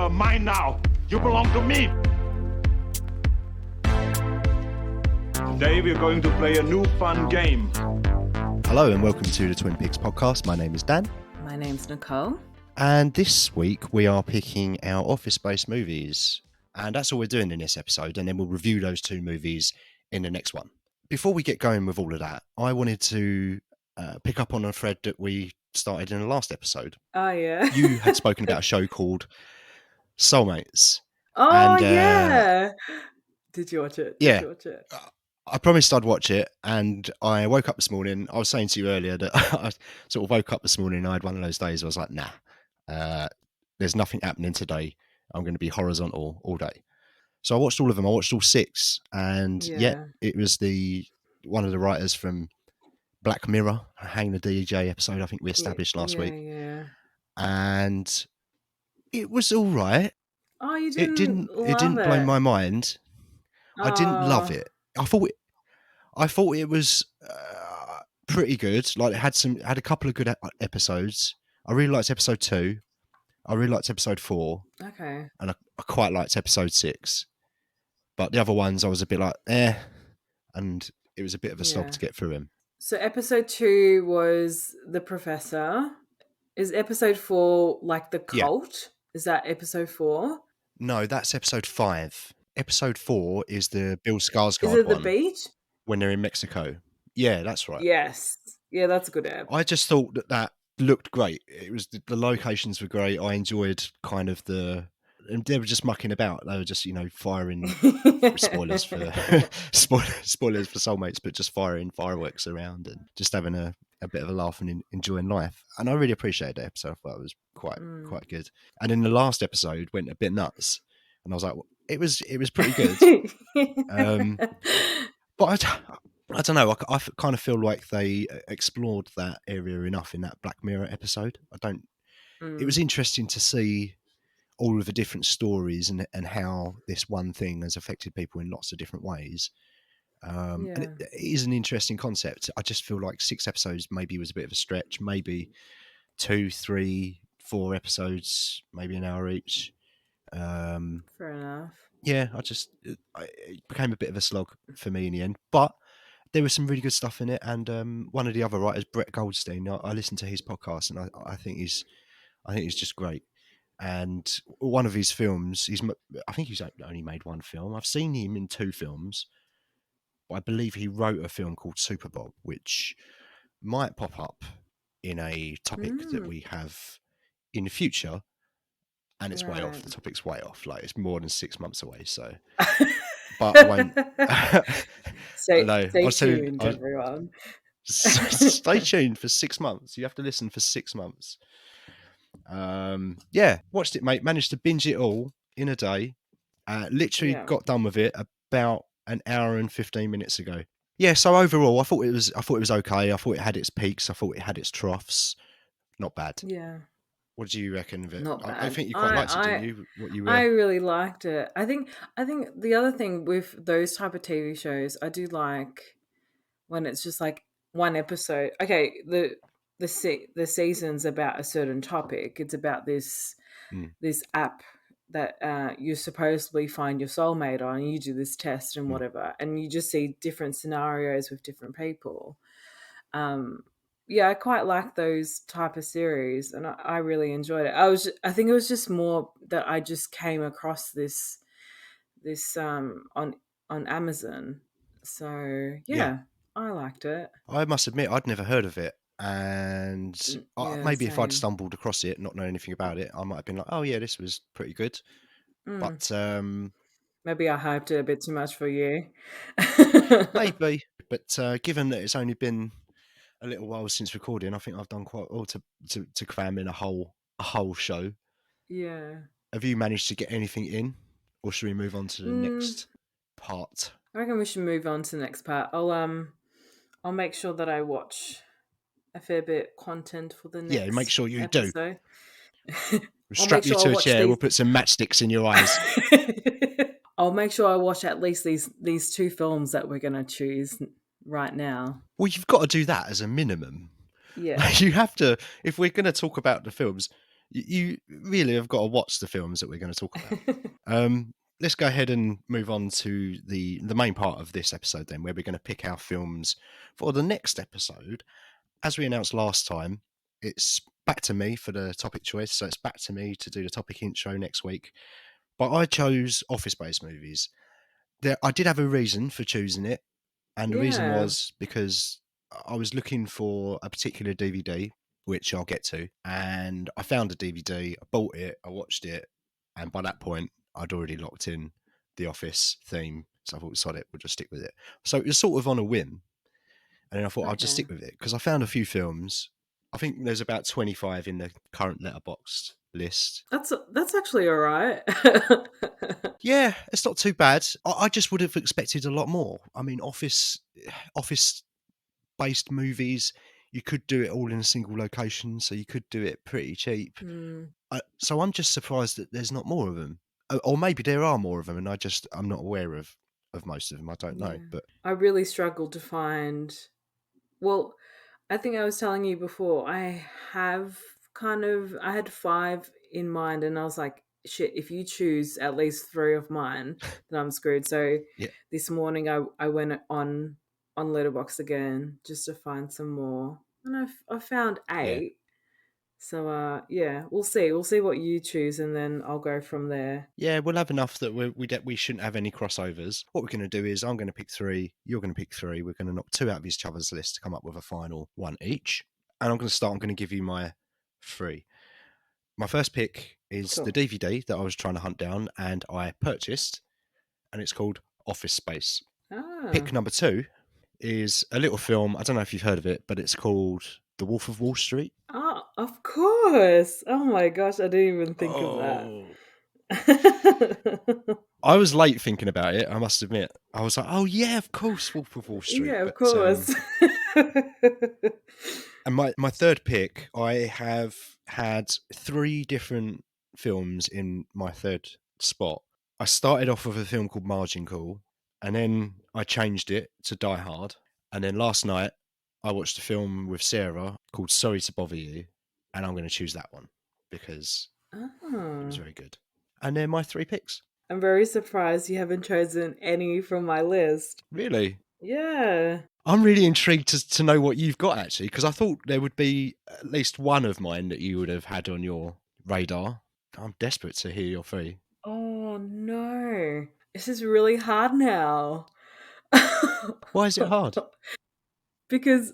are mine now. You belong to me. Today we're going to play a new fun game. Hello and welcome to the Twin Peaks podcast. My name is Dan. My name's Nicole. And this week we are picking our Office Space movies. And that's all we're doing in this episode. And then we'll review those two movies in the next one. Before we get going with all of that, I wanted to pick up on a thread that we started in the last episode. Oh, yeah. You had spoken about a show called Soulmates. Oh, and, yeah. Did you watch it? Yeah. Did you watch it? I promised I'd watch it, and I woke up this morning. I was saying to you earlier that I sort of woke up this morning and I had one of those days where I was like, nah, there's nothing happening today. I'm going to be horizontal all day. So I watched all of them. I watched all 6, and it was one of the writers from Black Mirror, Hang the DJ episode, I think we established last week. Yeah. And it was all right. Oh, you didn't It didn't blow my mind. I didn't love it. I thought it was pretty good. Like it had a couple of good episodes. I really liked episode 2. I really liked episode 4. Okay. And I quite liked episode 6. But the other ones I was a bit like, and it was a bit of a slog to get through them. So episode 2 was The Professor. Is episode 4 like the cult? Yeah. Is that episode 4? No, that's episode 5. Episode 4 is the Bill Skarsgård one. Is it the beach? When they're in Mexico. Yeah, that's right. Yes. Yeah, that's a good app. I just thought that looked great. It was the locations were great. I enjoyed kind of and they were just mucking about. They were just, firing spoilers for Soulmates, but just firing fireworks around and just having a bit of a laugh and enjoying life. And I really appreciated the episode. I thought it was quite good. And then the last episode went a bit nuts, and I was like, well, it was pretty good. But I don't know. I kind of feel like they explored that area enough in that Black Mirror episode. It was interesting to see all of the different stories and how this one thing has affected people in lots of different ways. And it is an interesting concept. I just feel like 6 episodes maybe was a bit of a stretch. Maybe 2, 3, 4 episodes, maybe an hour each. Fair enough. Yeah, it became a bit of a slog for me in the end. But there was some really good stuff in it. And one of the other writers, Brett Goldstein, I listened to his podcast, and I think he's just great. And one of his films, I think he's only made one film. I've seen him in 2 films. But I believe he wrote a film called Super Bob, which might pop up in a topic that we have in the future. And it's way off. The topic's way off. Like it's more than 6 months away. So, but I won't. Stay tuned, everyone. Stay tuned for 6 months. You have to listen for 6 months. Watched it, mate. Managed to binge it all in a day. Literally got done with it about an hour and 15 minutes ago. Yeah. So overall, I thought it was okay. I thought it had its peaks. I thought it had its troughs. Not bad. Yeah. What do you reckon of it? Not bad. I think you quite liked it, didn't you? I really liked it. I think the other thing with those type of TV shows, I do like when it's just like one episode. Okay, the season's about a certain topic. It's about this app that you supposedly find your soulmate on. You do this test and whatever, and you just see different scenarios with different people. I quite like those type of series, and I really enjoyed it. I think it was just more that I just came across this on Amazon. So I liked it. I must admit I'd never heard of it, and maybe if I'd stumbled across it, not knowing anything about it, I might have been like, oh yeah, this was pretty good. But maybe I hyped it a bit too much for you. Maybe, but given that it's only been a little while since recording, I think I've done quite well to cram in a whole show. Yeah. Have you managed to get anything in, or should we move on to the next part? I reckon we should move on to the next part. I'll make sure that I watch a fair bit of content for the next. Yeah, make sure you episode. Do. We'll strap you to a chair. We'll put some matchsticks in your eyes. I'll make sure I watch at least these 2 films that we're going to choose right now. Well, you've got to do that as a minimum. Yeah. You have to, if we're going to talk about the films, You really have got to watch the films that we're going to talk about. Let's go ahead and move on to the main part of this episode then, where we're going to pick our films for the next episode. As we announced last time, it's back to me for the topic choice, so it's back to me to do the topic intro next week. But I chose office-based movies. I did have a reason for choosing it, and the reason Yeah. was because I was looking for a particular DVD, which I'll get to, and I found a DVD, I bought it, I watched it, and by that point, I'd already locked in the Office theme, so I thought, sod it, we'll just stick with it. So it was sort of on a whim, and then I thought I'll just stick with it, because I found a few films. I think there's about 25 in the current Letterboxd list. That's actually all right. Yeah, it's not too bad. I just would have expected a lot more. I mean, office-based movies, you could do it all in a single location, so you could do it pretty cheap. So I'm just surprised that there's not more of them. Or maybe there are more of them, and I'm not aware of most of them. I don't know. But I really struggled to find. Well, I think I was telling you before, I had 5 in mind, and I was like, shit, if you choose at least 3 of mine, then I'm screwed. So yeah, this morning I went on Letterboxd again just to find some more, and I found 8. So yeah, we'll see what you choose, and then I'll go from there. yeah, we'll have enough that we shouldn't have any crossovers. What we're going to do is I'm going to pick 3, you're going to pick 3. We're going to knock 2 out of each other's list to come up with a final one each. And I'm going to give you my 3. My first pick is Cool. the DVD that I was trying to hunt down and I purchased, and it's called Office Space. Pick number 2 is a little film. I don't know if you've heard of it, but it's called The Wolf of Wall Street. Oh, of course. Oh my gosh, I didn't even think of that. I was late thinking about it, I must admit. I was like, oh yeah, of course, Wolf of Wall Street. Yeah, of course. And my third pick, I have had 3 different films in my third spot. I started off with a film called Margin Call, and then I changed it to Die Hard. And then last night, I watched a film with Sarah called Sorry to Bother You, and I'm going to choose that one because it was very good. And they're my 3 picks. I'm very surprised you haven't chosen any from my list. Really? Yeah. I'm really intrigued to know what you've got, actually, because I thought there would be at least one of mine that you would have had on your radar. I'm desperate to hear your 3. Oh no. This is really hard now. Why is it hard? Because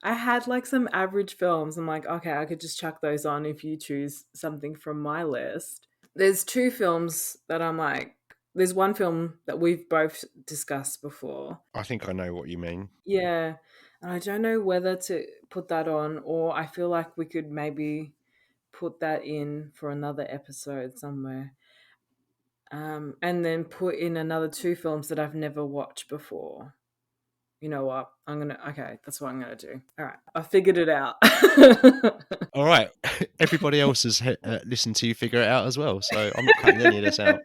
I had like some average films. I'm like, okay, I could just chuck those on if you choose something from my list. There's 2 films that I'm like, there's one film that we've both discussed before. I think I know what you mean. Yeah. And I don't know whether to put that on, or I feel like we could maybe put that in for another episode somewhere. And then put in another 2 films that I've never watched before. You know what? Okay, that's what I'm going to do. All right, I figured it out. All right. Everybody else has listened to you figure it out as well, so I'm not cutting any of this out.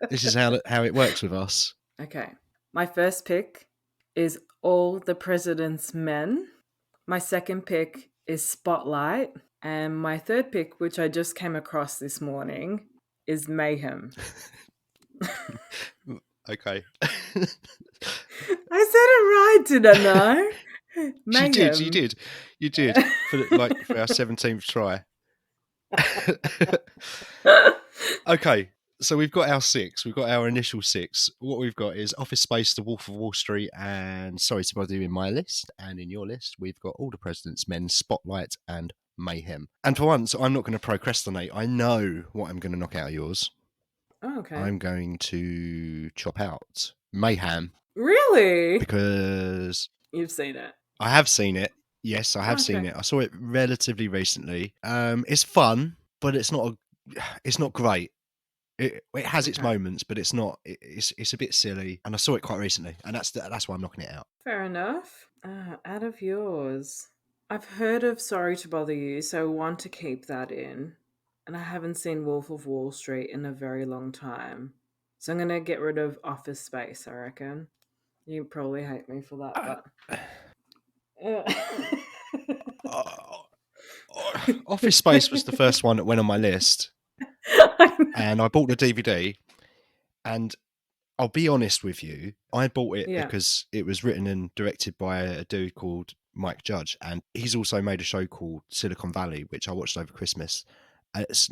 This is how it works with us. Okay. My first pick is All the President's Men. My second pick is Spotlight. And my third pick, which I just came across this morning, is Mayhem. Okay. I said it right, didn't I? Mayhem. You did. For our 17th try. Okay. So we've got our 6. We've got our initial 6. What we've got is Office Space, The Wolf of Wall Street, and Sorry to Bother You in my list. And in your list, we've got All the President's Men, Spotlight, and Mayhem. And for once, I'm not going to procrastinate. I know what I'm going to knock out of yours. Oh, okay. I'm going to chop out Mayhem. Really? Because you've seen it. I have seen it. Yes, I have seen it. I saw it relatively recently. It's fun, but it's not great. It has its moments, but it's not. It's a bit silly, and I saw it quite recently, and that's why I'm knocking it out. Fair enough. Out of yours, I've heard of Sorry to Bother You, so I want to keep that in, and I haven't seen Wolf of Wall Street in a very long time, so I'm gonna get rid of Office Space. I reckon you probably hate me for that, but Office Space was the first one that went on my list, and I bought the DVD. And I'll be honest with you, I bought it Yeah. because it was written and directed by a dude called Mike Judge, and he's also made a show called Silicon Valley, which I watched over Christmas. And it's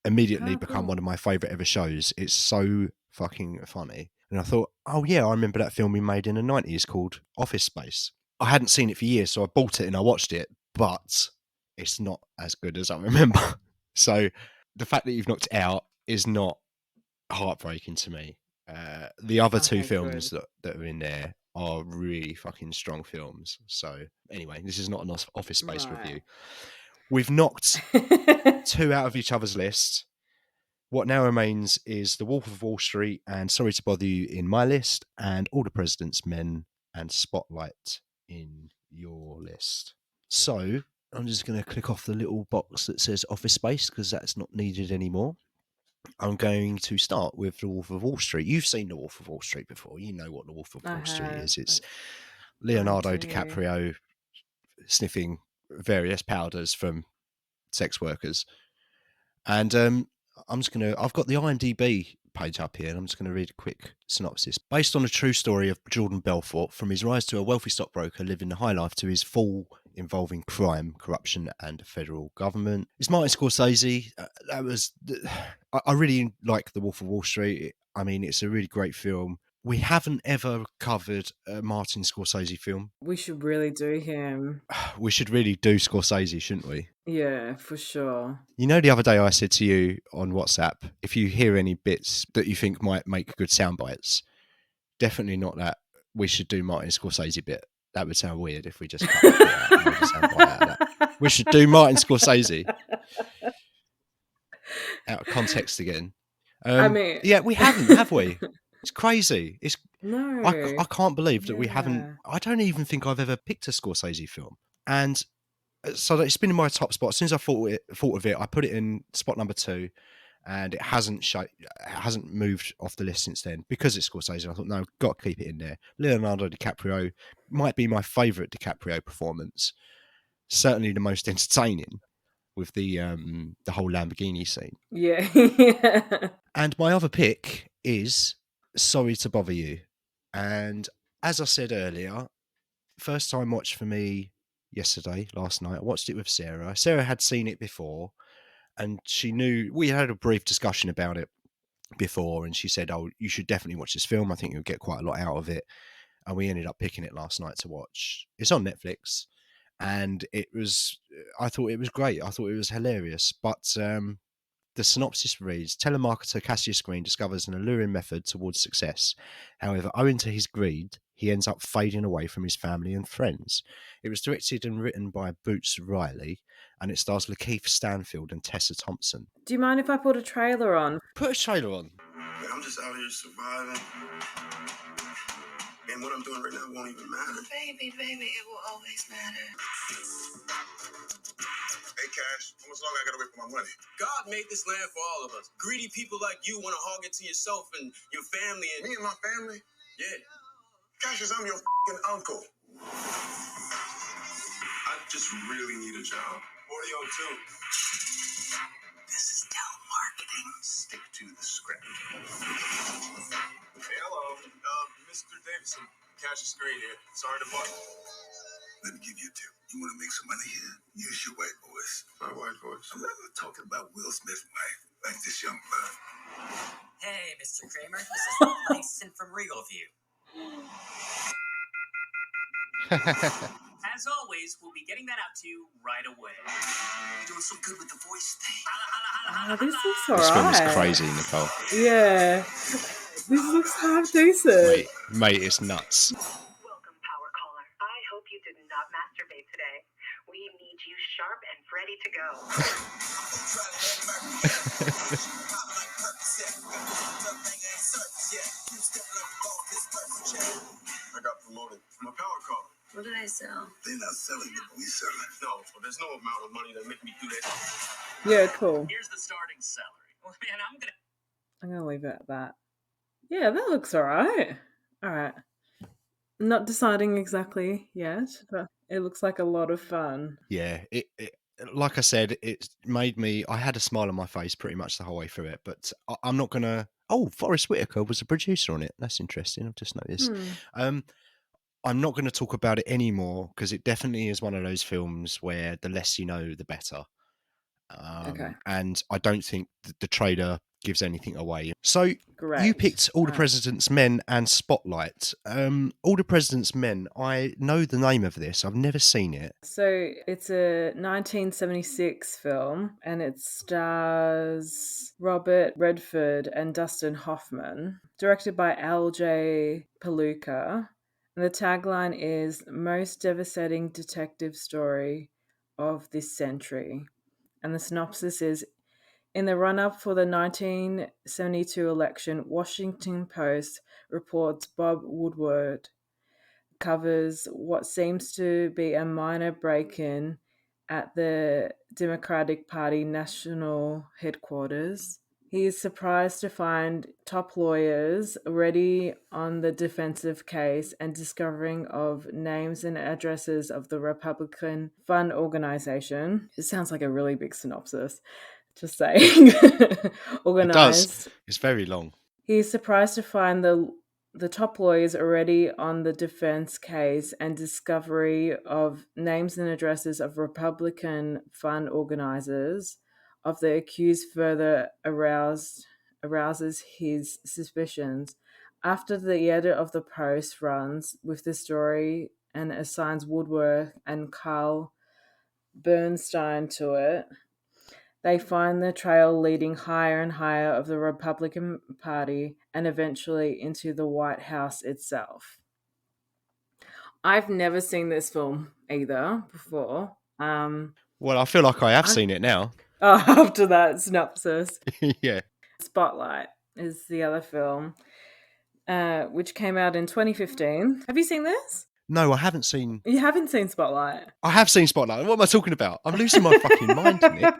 immediately become cool. one of my favourite ever shows. It's so fucking funny. And I thought, oh yeah, I remember that film he made in the 90s called Office Space. I hadn't seen it for years, so I bought it and I watched it, but it's not as good as I remember. So the fact that you've knocked it out is not heartbreaking to me. The other two Okay, films good. that are in there are really fucking strong films. So anyway, this is not an Office Space review. Right. We've knocked 2 out of each other's lists. What now remains is The Wolf of Wall Street and Sorry to Bother You in my list, and All the President's Men and Spotlight in your list. So I'm just going to click off the little box that says Office Space because that's not needed anymore. I'm going to start with The Wolf of Wall Street. You've seen The Wolf of Wall Street before. You know what The Wolf of I Wall Street have. is. It's I Leonardo do. DiCaprio sniffing various powders from sex workers. And I've got the IMDb page up here, and I'm just going to read a quick synopsis. Based on a true story of Jordan Belfort, from his rise to a wealthy stockbroker living the high life to his fall involving crime, corruption, and the federal government. It's Martin Scorsese. I really like The Wolf of Wall Street. I mean, it's a really great film. We haven't ever covered a Martin Scorsese film. We should really do him. We should really do Scorsese, shouldn't we? Yeah, for sure. You know, the other day I said to you on WhatsApp, if you hear any bits that you think might make good sound bites, definitely not that we should do Martin Scorsese bit. That would sound weird if we just cut that bit out and made a sound bite out of that. We should do Martin Scorsese out of context again. I mean, yeah, we haven't, have we? It's crazy. no. I can't believe that we haven't. Yeah. I don't even think I've ever picked a Scorsese film, and so it's been in my top spot. As soon as I thought of it, I put it in spot number 2, and it hasn't moved off the list since then because it's Scorsese. I thought, no, got to keep it in there. Leonardo DiCaprio might be my favourite DiCaprio performance. Certainly the most entertaining with the whole Lamborghini scene. Yeah. Yeah. And my other pick is Sorry to Bother You. And as I said earlier, first time watch for me last night. I watched it with Sarah. Sarah had seen it before, and she knew we had a brief discussion about it before, and she said, oh, you should definitely watch this film. I think you'll get quite a lot out of it. And we ended up picking it last night to watch. It's on Netflix, and I thought it was great. I thought it was hilarious. But the synopsis reads, telemarketer Cassius Green discovers an alluring method towards success. However, owing to his greed, he ends up fading away from his family and friends. It was directed and written by Boots Riley, and it stars Lakeith Stanfield and Tessa Thompson. Do you mind if I put a trailer on? Put a trailer on. I'm just out here surviving. And what I'm doing right now won't even matter. Baby, it will always matter. Hey, Cash, how much longer I gotta wait for my money? God made this land for all of us. Greedy people like you want to hog it to yourself and your family. Me and my family? Yeah. Cash, I'm your f***ing uncle. I just really need a job. 4002. This is telemarketing. Stick to the script. Hey, hello. Mr. Davidson. Cassius Green here. Sorry to bother. Let me give you a tip. You want to make some money here? Use your white voice. My white voice? I'm not talking about Will Smith's wife, like this young blood. Hey, Mr. Kramer. This is Tyson from Regal View. As always, we'll be getting that out to you right away. You're doing so good with the voice thing. Oh, this looks This film is alright. crazy, Nicole. Yeah. This looks half decent. Mate, it's nuts. Welcome, Power Caller. I hope you did not masturbate today. We need you sharp and ready to go. I got promoted. I'm a power caller. What did I sell? They're not selling it, we selling. No, well, there's no amount of money that make me do that. Yeah, cool. Here's the starting salary. Oh, man, I'm gonna leave it at that. Yeah, that looks alright. Alright. Not deciding exactly yet, but it looks like a lot of fun. Yeah, like I said, it made me. I had a smile on my face pretty much the whole way through it. But I'm not gonna. Oh, Forrest Whitaker was a producer on it. That's interesting. I've just noticed. I'm not going to talk about it anymore because it definitely is one of those films where the less you know, the better. Okay. And I don't think the trailer gives anything away. So you Great. picked All the Right. President's Men and Spotlight. All the President's Men, I know the name of this. I've never seen it. So it's a 1976 film, and it stars Robert Redford and Dustin Hoffman, directed by L.J. Palooka. And the tagline is "Most devastating detective story of this century." And the synopsis is, in the run-up for the 1972 election, Washington Post reports Bob Woodward covers what seems to be a minor break-in at the Democratic Party national headquarters. He is surprised to find top lawyers already on the defensive case and discovering of names and addresses of the Republican Fund Organization. It sounds like a really big synopsis. Just saying. It does. It's very long. He is surprised to find the top lawyers already on the defense case and discovery of names and addresses of Republican fund organizers of the accused further arouses his suspicions. After the editor of the Post runs with the story and assigns Woodworth and Carl Bernstein to it, they find the trail leading higher and higher of the Republican Party and eventually into the White House itself. I've never seen this film either before. Well, I feel like I have seen it now. After that synopsis, Yeah. Spotlight is the other film, which came out in 2015. Have you seen this? No, I haven't seen. You haven't seen Spotlight? I have seen Spotlight. What am I talking about? I'm losing my fucking mind, Nick.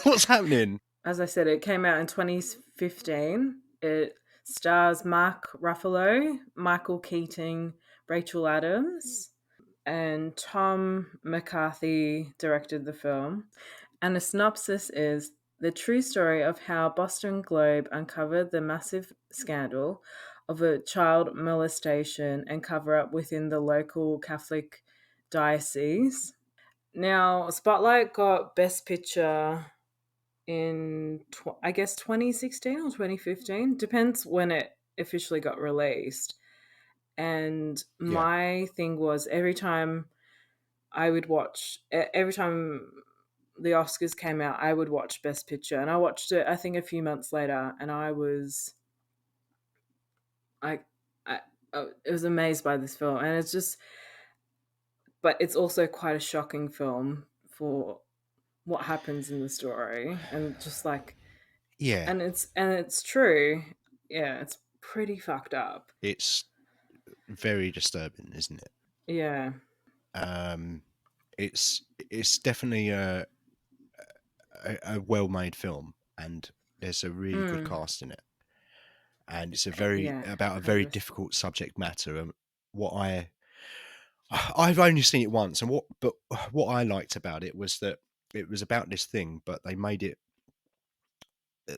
What's happening? As I said, it came out in 2015. It stars Mark Ruffalo, Michael Keating, Rachel Adams, and Tom McCarthy directed the film. And the synopsis is the true story of how Boston Globe uncovered the massive scandal of a child molestation and cover-up within the local Catholic diocese. Now, Spotlight got Best Picture in, I guess, 2016 or 2015. Depends when it officially got released. And my thing was every time the Oscars came out, I would watch Best Picture. And I watched it, I think, a few months later, and I was amazed by this film. And it's just, but it's also quite a shocking film for what happens in the story, and just like, and it's true. Yeah, it's pretty fucked up. It's very disturbing, isn't it? Yeah. It's definitely a well-made film, and there's a really good cast in it, and it's about a very difficult subject matter. And I've only seen it once, and what I liked about it was that it was about this thing, but they made it.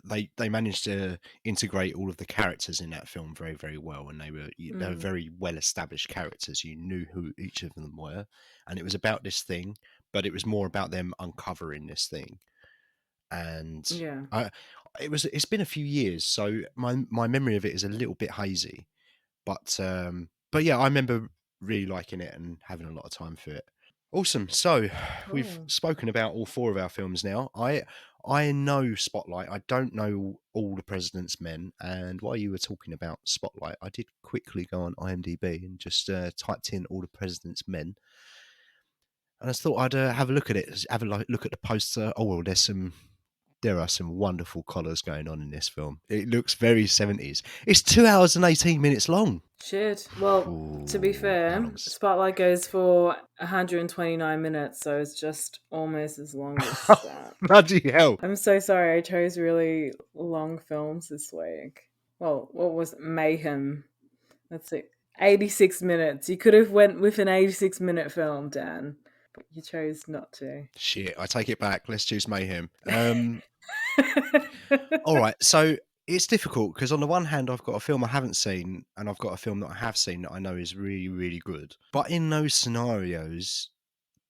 They managed to integrate all of the characters in that film very, very well, and they were very well established characters. You knew who each of them were, and it was about this thing, but it was more about them uncovering this thing. And it's been a few years, so my memory of it is a little bit hazy, but yeah, I remember really liking it and having a lot of time for it. Awesome. So we've spoken about all four of our films now. I know Spotlight. I don't know All the President's Men. And while you were talking about Spotlight, I did quickly go on IMDb and just typed in All the President's Men. And I thought I'd have a look at it, have a look at the poster. Oh, well, there are some wonderful colours going on in this film. It looks very 70s. It's 2 hours and 18 minutes long. Shit. Well, to be fair, Spotlight goes for 129 minutes, so it's just almost as long as that. Bloody hell. I'm so sorry, I chose really long films this week. Well, what was it? Mayhem? That's it. 86 minutes. You could have went with an 86-minute film, Dan. but you chose not to. Shit, I take it back. Let's choose Mayhem. All right, so it's difficult because on the one hand, I've got a film I haven't seen, and I've got a film that I have seen that I know is really, really good. But in those scenarios,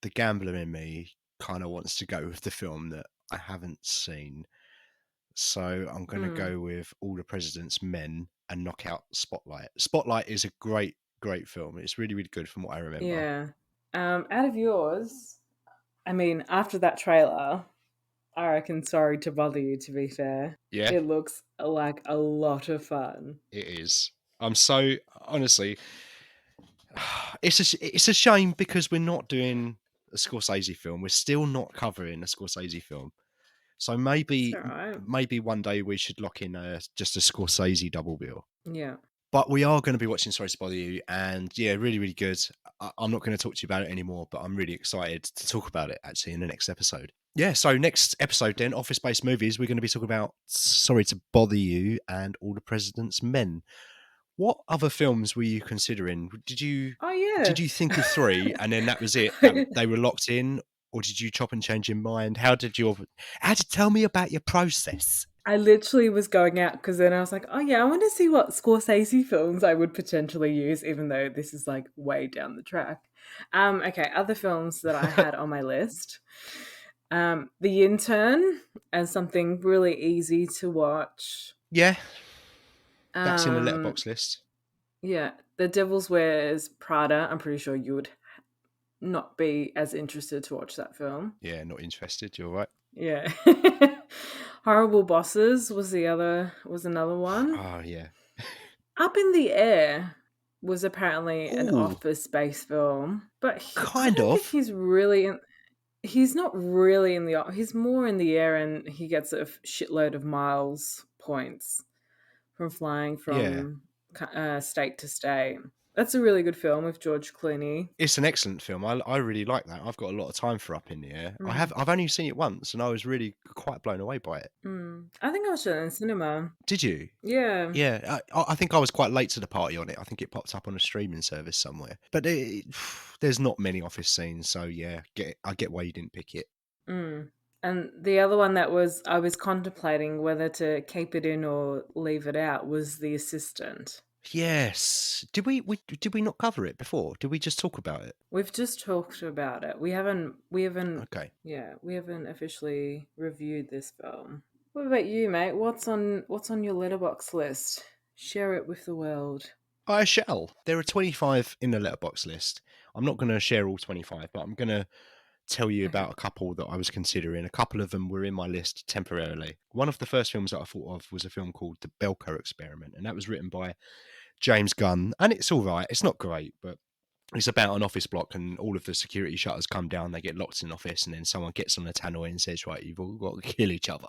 the gambler in me kind of wants to go with the film that I haven't seen. So I'm going to go with All the President's Men and knock out Spotlight. Spotlight is a great, great film. It's really, really good from what I remember. Yeah. Out of yours, I mean, after that trailer, I reckon Sorry to Bother You, to be fair. Yeah. It looks like a lot of fun. It is. I'm so, honestly, it's a shame because we're not doing a Scorsese film. We're still not covering a Scorsese film. So maybe It's all right. maybe one day we should lock in just a Scorsese double bill. Yeah. But we are going to be watching Sorry to Bother You, and yeah, really, really good. I'm not going to talk to you about it anymore, but I'm really excited to talk about it actually in the next episode. Yeah, so next episode then, Office-Based Movies, we're going to be talking about Sorry to Bother You and All the President's Men. What other films were you considering? Did you think of 3 and then that was it? They were locked in? Or did you chop and change your mind? How did tell me about your process? I literally was going out because then I was like, oh yeah, I want to see what Scorsese films I would potentially use, even though this is like way down the track. Okay, other films that I had on my list. The Intern as something really easy to watch. Yeah. That's in the letterbox list. Yeah. The Devil's Wears Prada. I'm pretty sure you would not be as interested to watch that film. Yeah, not interested. You're right. Yeah. Horrible Bosses was another one. Oh yeah. Up in the Air was apparently an office-based film, but he's not really in the. He's more in the air, and he gets a shitload of miles points from flying from state to state. That's a really good film with George Clooney. It's an excellent film. I really like that. I've got a lot of time for Up in the Air. I've only seen it once, and I was really quite blown away by it. I think I watched it in cinema. Did you? Yeah. Yeah. I think I was quite late to the party on it. I think it popped up on a streaming service somewhere. But there's not many office scenes, so yeah, I get why you didn't pick it. And the other one that I was contemplating whether to keep it in or leave it out was The Assistant. Yes. Did we not cover it before? Did we just talk about it? We've just talked about it. We haven't. Okay. Yeah, we haven't officially reviewed this film. What about you, mate? What's on your letterbox list? Share it with the world. I shall. There are 25 in the letterbox list. I'm not going to share all 25, but I'm going to tell you about a couple that I was considering. A couple of them were in my list temporarily. One of the first films that I thought of was a film called The Bellco Experiment, and that was written by James Gunn, and it's all right. It's not great, but it's about an office block and all of the security shutters come down, they get locked in an office, and then someone gets on the tannoy and says, right, you've all got to kill each other.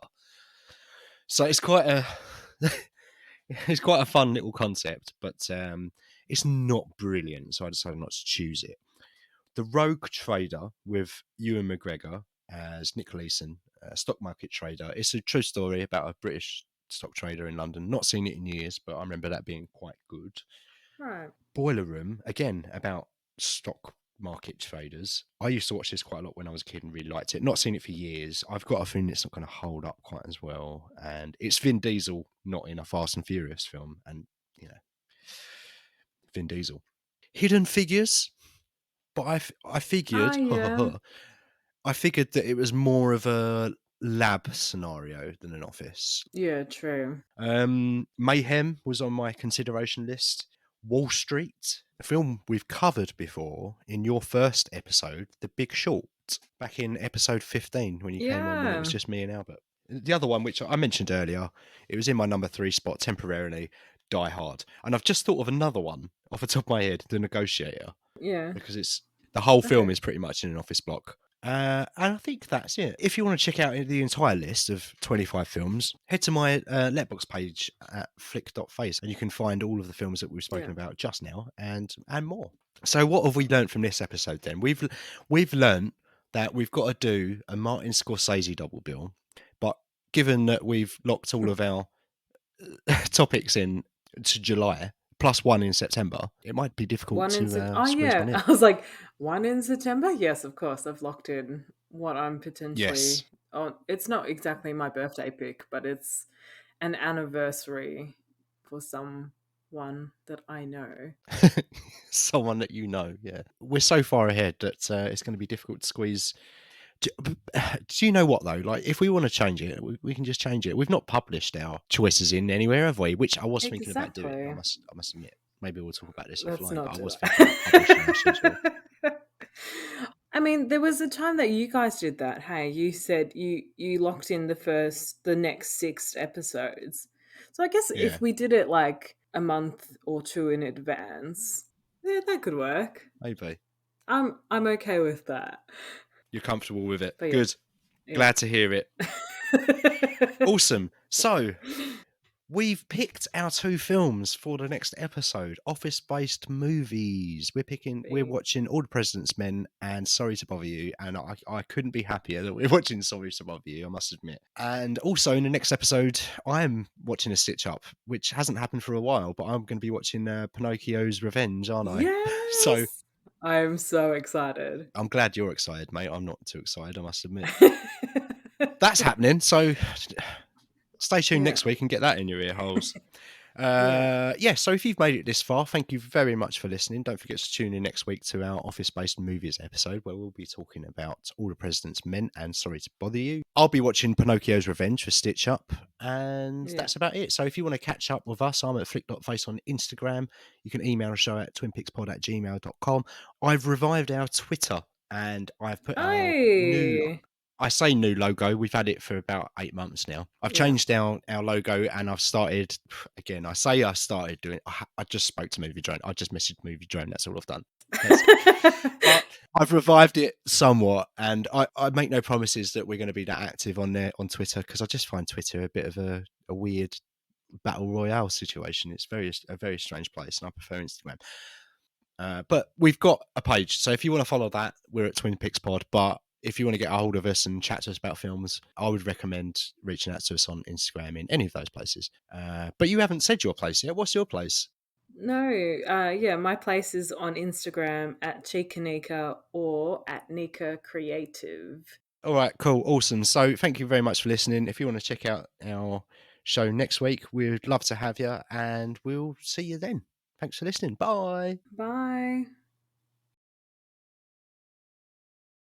So it's quite a fun little concept, but it's not brilliant, so I decided not to choose it. The Rogue Trader with Ewan McGregor as Nick Leeson, a stock market trader. It's a true story about a British stock trader in London. Not seen it in years, but I remember that being quite good. Right. Boiler Room, again, about stock market traders. I used to watch this quite a lot when I was a kid and really liked it. Not seen it for years. I've got a feeling it's not going to hold up quite as well. And it's Vin Diesel, not in a Fast and Furious film. And, Vin Diesel. Hidden Figures. But I figured, I figured that it was more of a lab scenario than an office. Yeah, true. Mayhem was on my consideration list. Wall Street, a film we've covered before in your first episode, The Big Short, back in episode 15 when you came on when it was just me and Albert. The other one, which I mentioned earlier, it was in my number 3 spot temporarily, Die Hard. And I've just thought of another one off the top of my head, The Negotiator. Yeah. Because the whole film is pretty much in an office block. And I think that's it. If you want to check out the entire list of 25 films, head to my Letterboxd page at flick.face and you can find all of the films that we've spoken about just now and more. So what have we learned from this episode then? We've learned that we've got to do a Martin Scorsese double bill, but given that we've locked all of our topics in to July, plus one in September, it might be difficult One in to oh squeeze one in. yeah, I was like, one in September. Yes, of course, I've locked in what I'm potentially. Yes. Oh, it's not exactly my birthday pick, but it's an anniversary for someone that I know. Someone that you know, yeah. We're so far ahead that it's going to be difficult to squeeze. Do you know what though? Like, if we want to change it, we can just change it. We've not published our choices in anywhere, have we? Which I was thinking about doing. I Exactly. must admit. Maybe we'll talk about this Let's offline. not But I do was thinking about publishing our schedule. that. I mean, there was a time that you guys did that. Hey, you said you locked in the next 6 episodes. So I guess Yeah. if we did it like a month or 2 in advance, yeah, that could work. Maybe I'm okay with that. you're comfortable with it. But yeah. Good. Yeah. Glad to hear it. Awesome. So we've picked our 2 films for the next episode. Office-based movies. We're watching All the President's Men and Sorry to Bother You. And I couldn't be happier that we're watching Sorry to Bother You, I must admit. And also in the next episode, I'm watching a stitch up, which hasn't happened for a while, but I'm going to be watching Pinocchio's Revenge, aren't I? Yes. So I'm so excited. I'm glad you're excited, mate. I'm not too excited, I must admit. That's happening. So stay tuned next week and get that in your ear holes. So if you've made it this far, thank you very much for listening. Don't forget to tune in next week to our Office-Based Movies episode, where we'll be talking about All the President's Men and Sorry to Bother You. I'll be watching Pinocchio's Revenge for Stitch Up, and that's about it. So if you want to catch up with us, I'm at flick.face on Instagram. You can email the show at twinpixpod@gmail.com. I've revived our Twitter, and I've put our new... I say new logo. We've had it for about 8 months now. I've changed our logo, and I've started, again, I started doing, I just spoke to Movie Drone. I just messaged Movie Drone. That's all I've done. But I've revived it somewhat, and I make no promises that we're going to be that active on there on Twitter, because I just find Twitter a bit of a weird battle royale situation. It's a very strange place, and I prefer Instagram. But we've got a page, so if you want to follow that, we're at Twin Pix Pod. But if you want to get a hold of us and chat to us about films, I would recommend reaching out to us on Instagram in any of those places. But you haven't said your place yet. What's your place? No, my place is on Instagram at Chikanika or at Nika Creative. All right, cool, awesome. So thank you very much for listening. If you want to check out our show next week, we'd love to have you, and we'll see you then. Thanks for listening. Bye. Bye.